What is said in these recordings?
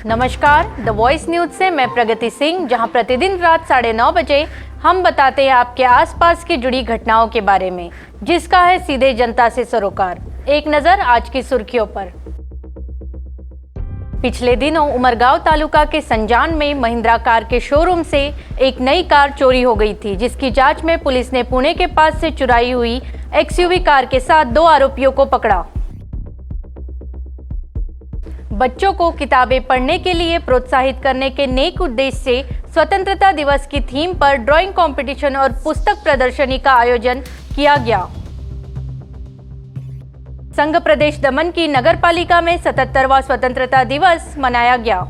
नमस्कार, the voice news से मैं प्रगति सिंह, जहां प्रतिदिन रात 9:30 बजे हम बताते हैं आपके आसपास की जुड़ी घटनाओं के बारे में, जिसका है सीधे जनता से सरोकार। एक नजर आज की सुर्खियों पर। पिछले दिनों उमरगांव तालुका के संजान में महिंद्रा कार के शोरूम से एक नई कार चोरी हो गई थी, जिसकी जांच में पुलिस ने पुणे के पास से चुराई हुई XUV कार के साथ 2 आरोपियों को पकड़ा। बच्चों को किताबें पढ़ने के लिए प्रोत्साहित करने के नेक उद्देश्य से स्वतंत्रता दिवस की थीम पर ड्राइंग कंपटीशन और पुस्तक प्रदर्शनी का आयोजन किया गया। संघ प्रदेश दमन की नगर पालिका में 77वां स्वतंत्रता दिवस मनाया गया।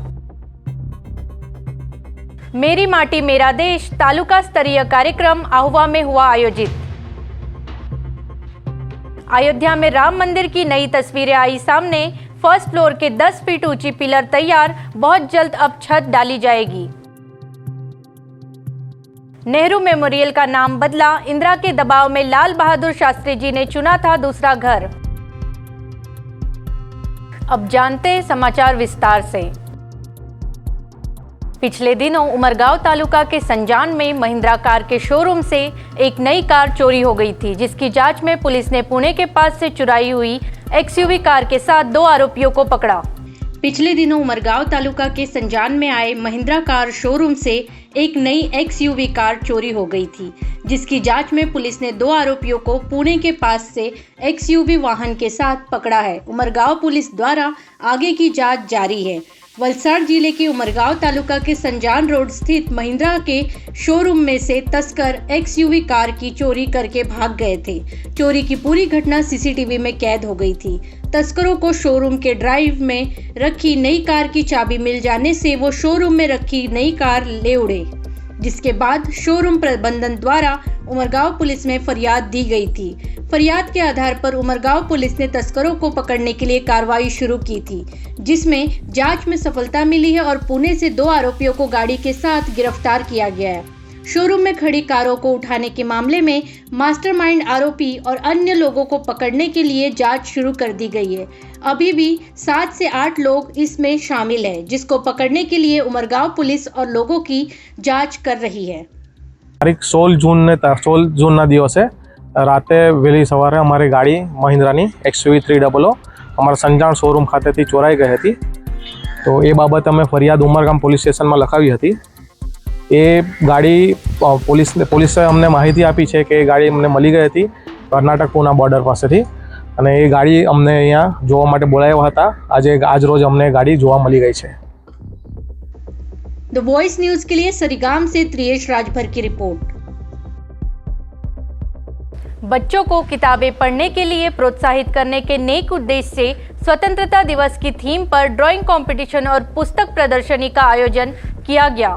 मेरी माटी मेरा देश तालुका स्तरीय कार्यक्रम आहुआ में हुआ आयोजित। अयोध्या में राम मंदिर की नई तस्वीरें आई सामने। फर्स्ट फ्लोर के 10 फीट ऊंची पिलर तैयार, बहुत जल्द अब छत डाली जाएगी। नेहरू मेमोरियल का नाम बदला, इंदिरा के दबाव में लाल बहादुर शास्त्री जी ने चुना था दूसरा घर। अब जानते हैं समाचार विस्तार से। पिछले दिनों उमरगांव तालुका के संजान में महिंद्रा कार के शोरूम से एक नई कार चोरी हो गई थी, जिसकी जांच में पुलिस ने पुणे के पास से चुराई हुई XUV कार के साथ 2 आरोपियों को पकड़ा। पिछले दिनों उमरगांव तालुका के संजान में आए महिंद्रा कार शोरूम से एक नई XUV कार चोरी हो गई थी, जिसकी जांच में पुलिस ने 2 आरोपियों को पुणे के पास से XUV वाहन के साथ पकड़ा है। उमरगांव पुलिस द्वारा आगे की जांच जारी है। वलसाड़ जिले के उमरगांव तालुका के संजान रोड स्थित महिंद्रा के शोरूम में से तस्कर XUV कार की चोरी करके भाग गए थे। चोरी की पूरी घटना CCTV में कैद हो गई थी। तस्करों को शोरूम के ड्राइव में रखी नई कार की चाबी मिल जाने से वो शोरूम में रखी नई कार ले उड़े, जिसके बाद शोरूम प्रबंधन द्वारा उमरगांव पुलिस में फरियाद दी गई थी। फरियाद के आधार पर उमरगांव पुलिस ने तस्करों को पकड़ने के लिए कार्रवाई शुरू की थी, जिसमें जांच में सफलता मिली है और पुणे से 2 आरोपियों को गाड़ी के साथ गिरफ्तार किया गया है। शोरूम में खड़ी कारों को उठाने के मामले में मास्टरमाइंड आरोपी और अन्य लोगों को पकड़ने के लिए जांच शुरू कर दी गई है। अभी भी 7 से 8 लोग इसमें शामिल हैं, जिसको पकड़ने के लिए उमरगांव पुलिस और लोगों की जांच कर रही है। तारीख 16 जून दिवसे राते वહેલી સવારે અમારી ગાડી મહિન્દ્રાની XUV 300 અમારા સંજાણ શોરૂમ ખાતેથી ચોરાઈ ગઈ હતી। તો એ બાબતે અમે ફરિયાદ ઉમરગામ પોલીસ સ્ટેશનમાં લખાવી હતી। એ ગાડી પોલીસે અમને માહિતી આપી છે કે એ ગાડી અમને મળી ગઈ હતી કર્ણાટક પૂના બોર્ડર પાસેથી, અને એ ગાડી અમને અહીંયા જોવા માટે બોલાવ્યા હતા। આજ રોજ અમને ગાડી જોવા મળી ગઈ છે। द वॉइस न्यूज के लिए सरीगाम से त्रियेश राजभर की रिपोर्ट। बच्चों को किताबें पढ़ने के लिए प्रोत्साहित करने के नेक उद्देश्य से स्वतंत्रता दिवस की थीम पर ड्राइंग कंपटीशन और पुस्तक प्रदर्शनी का आयोजन किया गया।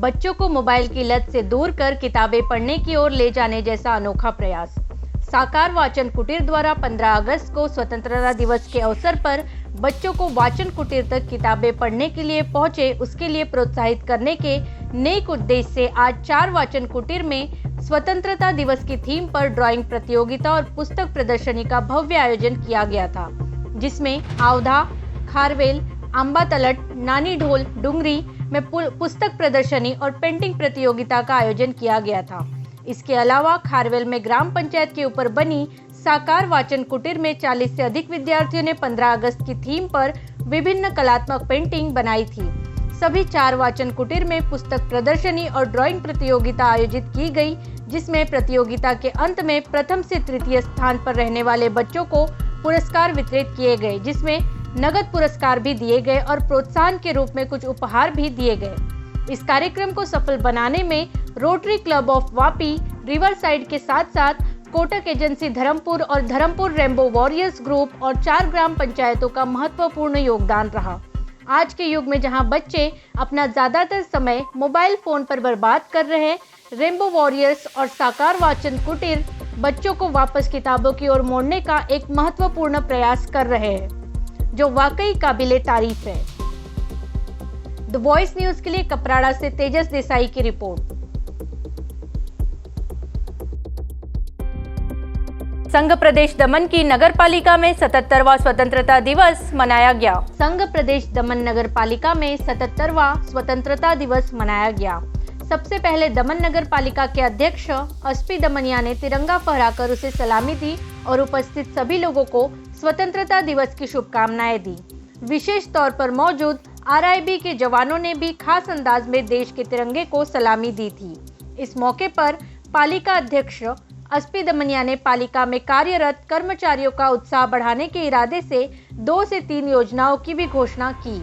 बच्चों को मोबाइल की लत से दूर कर किताबें पढ़ने की ओर ले जाने जैसा अनोखा प्रयास। साकार वाचन कुटीर द्वारा 15 अगस्त को स्वतंत्रता दिवस के अवसर पर बच्चों को वाचन कुटीर तक किताबें पढ़ने के लिए पहुंचे, उसके लिए प्रोत्साहित करने के नेक उद्देश्य से आज 4 वाचन कुटीर में स्वतंत्रता दिवस की थीम पर ड्राइंग प्रतियोगिता और पुस्तक प्रदर्शनी का भव्य आयोजन किया गया था, जिसमें आवधा, खारवेल, आंबा तलट, नानी ढोल, डुंगरी में पुस्तक प्रदर्शनी और पेंटिंग प्रतियोगिता का आयोजन किया गया था। इसके अलावा खारवेल में ग्राम पंचायत के ऊपर बनी साकार वाचन कुटीर में 40 से अधिक विद्यार्थियों ने 15 अगस्त की थीम पर विभिन्न कलात्मक पेंटिंग बनाई थी। सभी 4 वाचन कुटीर में पुस्तक प्रदर्शनी और ड्राइंग प्रतियोगिता आयोजित की गई, जिसमें प्रतियोगिता के अंत में प्रथम से तृतीय स्थान पर रहने वाले बच्चों को पुरस्कार वितरित किए गए, जिसमें नगद पुरस्कार भी दिए गए और प्रोत्साहन के रूप में कुछ उपहार भी दिए गए। इस कार्यक्रम को सफल बनाने में rotary club of Vapi, river side के साथ साथ कोटक एजेंसी धर्मपुर और धर्मपुर रेनबो वॉरियर्स ग्रुप और 4 ग्राम पंचायतों का महत्वपूर्ण योगदान रहा। आज के युग में जहां बच्चे अपना ज्यादातर समय मोबाइल फोन पर बर्बाद कर रहे हैं, रेनबो वॉरियर्स और साकार वाचन कुटीर बच्चों को वापस किताबों की ओर मोड़ने का एक महत्वपूर्ण प्रयास कर रहे हैं, जो वाकई काबिले तारीफ है। द वॉइस न्यूज के लिए कपराड़ा से तेजस देसाई की रिपोर्ट। संघ प्रदेश दमन की नगर पालिका में 77वां स्वतंत्रता दिवस मनाया गया। संघ प्रदेश दमन नगर पालिका में 77वां स्वतंत्रता दिवस मनाया गया। सबसे पहले दमन नगर पालिका के अध्यक्ष एसपी दमनिया ने तिरंगा फहराकर उसे सलामी दी और उपस्थित सभी लोगों को स्वतंत्रता दिवस की शुभकामनाएं दी। विशेष तौर पर मौजूद आरआईबी के जवानों ने भी खास अंदाज में देश के तिरंगे को सलामी दी थी। इस मौके पर पालिका अध्यक्ष एसपी दमनिया ने पालिका में कार्यरत कर्मचारियों का उत्साह बढ़ाने के इरादे से 2 से 3 योजनाओं की भी घोषणा की,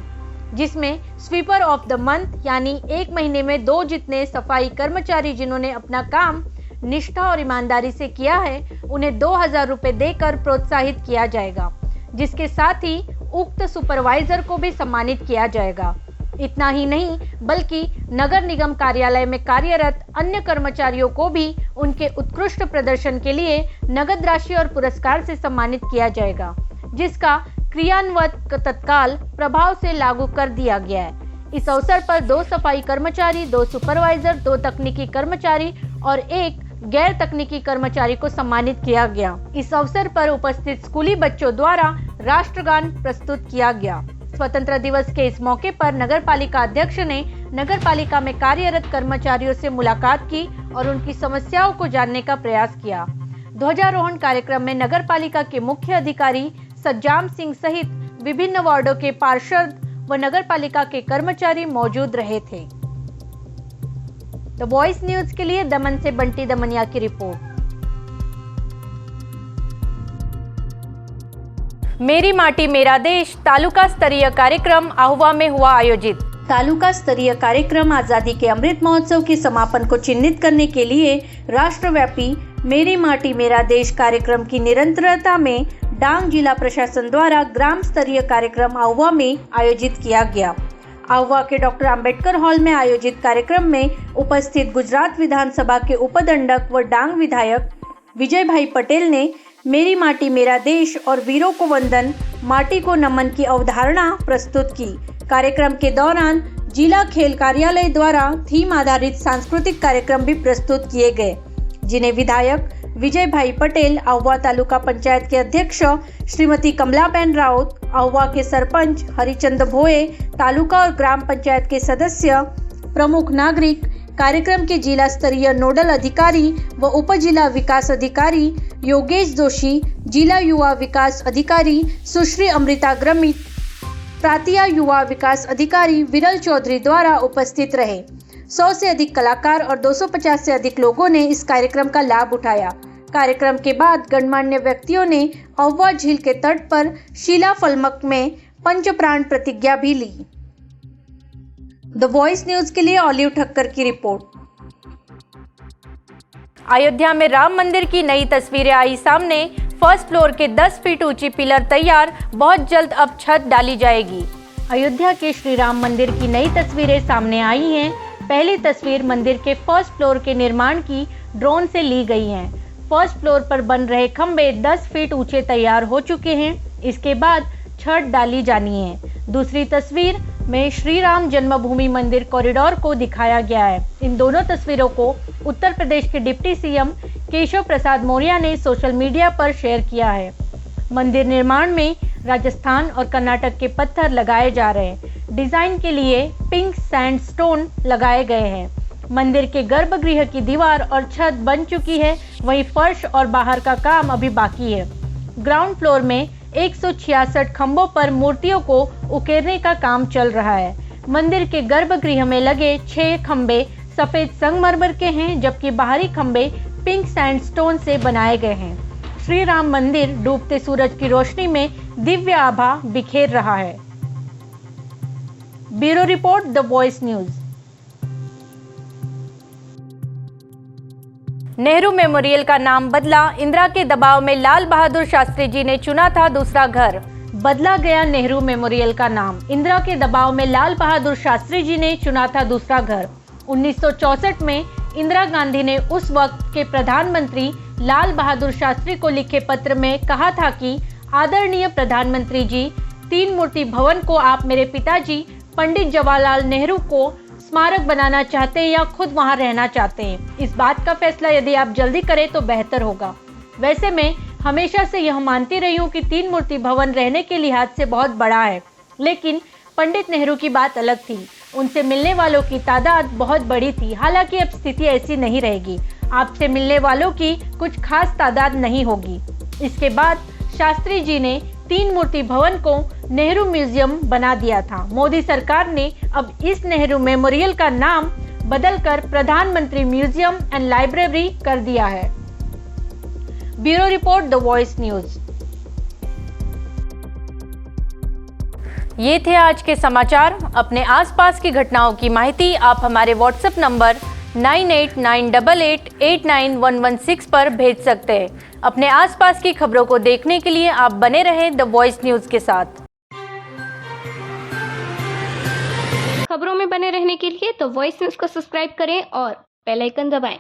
जिसमें स्वीपर ऑफ द मंथ यानी 1 महीने में 2 जितने सफाई कर्मचारी जिन्होंने अपना काम निष्ठा और ईमानदारी से किया है, उन्हें 2000 रुपए देकर प्रोत्साहित किया जाएगा, जिसके साथ ही उक्त सुपरवाइजर को भी सम्मानित किया जाएगा। इतना ही नहीं बल्कि नगर निगम कार्यालय में कार्यरत अन्य कर्मचारियों को भी उनके उत्कृष्ट प्रदर्शन के लिए नगद राशि और पुरस्कार से सम्मानित किया जाएगा, जिसका क्रियान्वयन तत्काल प्रभाव से लागू कर दिया गया है। इस अवसर पर 2 सफाई कर्मचारी, 2 सुपरवाइजर, 2 तकनीकी कर्मचारी और 1 गैर तकनीकी कर्मचारी को सम्मानित किया गया। इस अवसर पर उपस्थित स्कूली बच्चों द्वारा राष्ट्रगान प्रस्तुत किया गया। स्वतंत्रता दिवस के इस मौके पर नगर पालिका अध्यक्ष ने नगर पालिका में कार्यरत कर्मचारियों से मुलाकात की और उनकी समस्याओं को जानने का प्रयास किया। ध्वजारोहण कार्यक्रम में नगर पालिका के मुख्य अधिकारी सज्जाम सिंह सहित विभिन्न वार्डों के पार्षद व नगर पालिका के कर्मचारी मौजूद रहे थे। द वॉइस न्यूज के लिए दमन से बंटी दमनिया की रिपोर्ट। मेरी माटी मेरा देश तालुका स्तरीय कार्यक्रम आहुआ में हुआ आयोजित। तालुका स्तरीय कार्यक्रम आजादी के अमृत महोत्सव के समापन को चिन्हित करने के लिए राष्ट्रव्यापी मेरी माटी मेरा देश कार्यक्रम की निरंतरता में डांग जिला प्रशासन द्वारा ग्राम स्तरीय कार्यक्रम आहुआ में आयोजित किया गया। आहुआ के डॉक्टर अंबेडकर हॉल में आयोजित कार्यक्रम में उपस्थित गुजरात विधानसभा के उपदंडक व डांग विधायक विजय भाई पटेल ने मेरी माटी मेरा देश और वीरों को वंदन, माटी को नमन की अवधारणा प्रस्तुत की। कार्यक्रम के दौरान जिला खेल कार्यालय द्वारा थीम आधारित सांस्कृतिक कार्यक्रम भी प्रस्तुत किए गए, जिन्हें विधायक विजय भाई पटेल, आहुआ तालुका पंचायत के अध्यक्ष श्रीमती कमलाबेन राउत, आहुआ के सरपंच हरिचंद भोए, तालुका और ग्राम पंचायत के सदस्य, प्रमुख नागरिक, कार्यक्रम के जिला स्तरीय नोडल अधिकारी व उप जिला विकास अधिकारी योगेश जोशी, जिला युवा विकास अधिकारी सुश्री अमृता ग्रमित, प्रांतीय युवा विकास अधिकारी विरल चौधरी द्वारा उपस्थित रहे। 100 से अधिक कलाकार और 250 से अधिक लोगों ने इस कार्यक्रम का लाभ उठाया। कार्यक्रम के बाद गणमान्य व्यक्तियों ने आहुआ झील के तट पर शिला फलक में पंच प्राण प्रतिज्ञा भी ली। द वॉइस न्यूज के लिए ऑलिव ठक्कर की रिपोर्ट। अयोध्या में राम मंदिर की नई तस्वीरें आई सामने। फर्स्ट फ्लोर के 10 फीट ऊंची पिलर तैयार, बहुत जल्द अब छत डाली जाएगी। अयोध्या के श्री राम मंदिर की नई तस्वीरें सामने आई हैं। पहली तस्वीर मंदिर के फर्स्ट फ्लोर के निर्माण की ड्रोन से ली गई है। फर्स्ट फ्लोर पर बन रहे खंबे 10 फीट ऊंचे तैयार हो चुके हैं। इसके बाद छत डाली जानी है। दूसरी तस्वीर में श्री राम जन्मभूमि मंदिर कॉरिडोर को दिखाया गया है। इन दोनों तस्वीरों को उत्तर प्रदेश के डिप्टी सीएम केशव प्रसाद मौर्य ने सोशल मीडिया पर शेयर किया है। मंदिर निर्माण में राजस्थान और कर्नाटक के पत्थर लगाए जा रहे हैं। डिजाइन के लिए पिंक सैंडस्टोन लगाए गए हैं। मंदिर के गर्भगृह की दीवार और छत बन चुकी है, वहीं फर्श और बाहर का काम अभी बाकी है। ग्राउंड फ्लोर में 166 खंभों पर मूर्तियों को उकेरने का काम चल रहा है। मंदिर के गर्भगृह में लगे 6 खंभे सफेद संगमरमर के हैं, जबकि बाहरी खंभे पिंक सैंडस्टोन से बनाए गए हैं। श्री राम मंदिर डूबते सूरज की रोशनी में दिव्य आभा बिखेर रहा है। Bureau report, the voice news. Nehru memorial का नाम बदला, इंदिरा के दबाव में लाल बहादुर शास्त्री जी ने चुना था दूसरा घर। बदला गया नेहरू मेमोरियल का नाम, इंदिरा के दबाव में लाल बहादुर शास्त्री जी ने चुना था दूसरा घर। 1964 में इंदिरा गांधी ने उस वक्त के प्रधानमंत्री लाल बहादुर शास्त्री को लिखे पत्र में कहा था कि आदरणीय प्रधानमंत्री जी, 3 मूर्ति भवन को आप मेरे पिताजी पंडित जवाहरलाल नेहरू को स्मारक बनाना चाहते हैं या खुद वहां रहना चाहते हैं। इस बात का फैसला यदि आप जल्दी करें तो बेहतर होगा। वैसे में हमेशा से यह मानती रही हूँ कि 3 मूर्ति भवन रहने के लिहाज से बहुत बड़ा है, लेकिन पंडित नेहरू की बात अलग थी। उनसे मिलने वालों की तादाद बहुत बड़ी थी। हालांकि अब स्थिति ऐसी नहीं रहेगी। आपसे मिलने वालों की कुछ खास तादाद नहीं होगी। इसके बाद शास्त्री जी ने 3 मूर्ति भवन को नेहरू म्यूजियम बना दिया था। मोदी सरकार ने अब इस नेहरू मेमोरियल का नाम बदलकर प्रधानमंत्री म्यूजियम एंड लाइब्रेरी कर दिया है। Bureau report, the voice news. ये थे आज के समाचार। अपने आसपास की घटनाओं की माहिती आप हमारे व्हाट्सएप नंबर 9898889116 पर भेज सकते हैं। अपने आसपास की खबरों को देखने के लिए आप बने रहें द वॉइस न्यूज के साथ। खबरों में बने रहने के लिए द वॉइस न्यूज को सब्सक्राइब करें और बेल आइकन दबाएं।